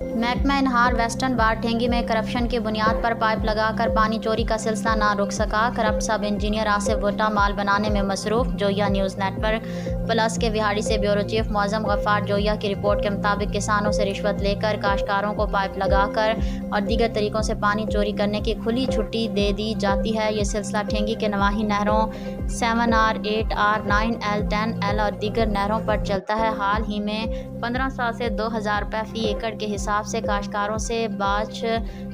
محکمہ انہار ویسٹرن بار ٹھینگی میں کرپشن کی بنیاد پر پائپ لگا کر پانی چوری کا سلسلہ نہ رک سکا۔ کرپٹ سب انجینئر آصف بھٹا مال بنانے میں مصروف۔ جویا نیوز نیٹ ورک پلس کے وہاڑی سے بیورو چیف معظم غفار جویا کی رپورٹ کے مطابق کسانوں سے رشوت لے کر کاشتکاروں کو پائپ لگا کر اور دیگر طریقوں سے پانی چوری کرنے کی کھلی چھٹی دے دی جاتی ہے۔ یہ سلسلہ ٹھینگی کے نواحی نہروں 7R 8R 9L 10L اور دیگر نہروں پر چلتا ہے۔ حال ہی میں 1500 سے 2000 روپے فی ایکڑ کے حساب سے کاشتکاروں سے باج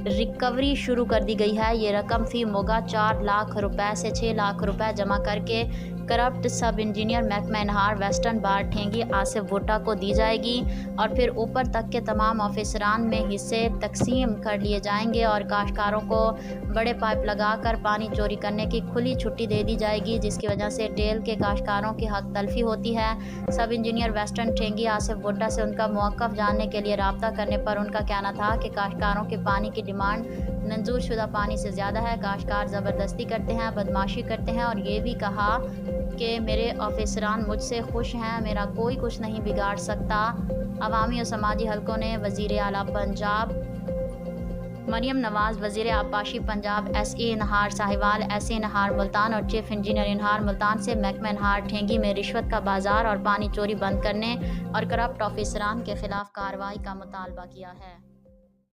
ریکوری شروع کر دی گئی ہے۔ یہ رقم فی موگا 4 لاکھ روپے سے 6 لاکھ روپے جمع کر کے کرپٹ سب انجینئر محکمہ انہار ویسٹرن بار ٹھینگی آصف بھٹا کو دی جائے گی اور پھر اوپر تک کے تمام آفیسران میں حصے تقسیم کر لیے جائیں گے اور کاشتکاروں کو بڑے پائپ لگا کر پانی چوری کرنے کی کھلی چھٹی دے دی جائے گی، جس کی وجہ سے ڈیل کے کاشتکاروں کی حق تلفی ہوتی ہے۔ سب انجینئر ویسٹرن ٹھینگی آصف بھٹا سے ان کا موقف جاننے کے لیے رابطہ کرنے پر ان کا کہنا تھا کہ کاشتکاروں کے پانی کی ڈیمانڈ منظور شدہ پانی سے زیادہ ہے۔ کاشتکار زبردستی کرتے ہیں، بدمعاشی کرتے ہیں اور یہ بھی کہا کہ میرے آفیسران مجھ سے خوش ہیں، میرا کوئی کچھ نہیں بگاڑ سکتا۔ عوامی اور سماجی حلقوں نے وزیر اعلیٰ پنجاب مریم نواز، وزیر آبپاشی پنجاب، ایس ای انہار ساہیوال، ایس ای انہار ملتان اور چیف انجینئر انہار ملتان سے محکمہ انہار ٹھینگی میں رشوت کا بازار اور پانی چوری بند کرنے اور کرپٹ آفیسران کے خلاف کارروائی کا مطالبہ کیا ہے۔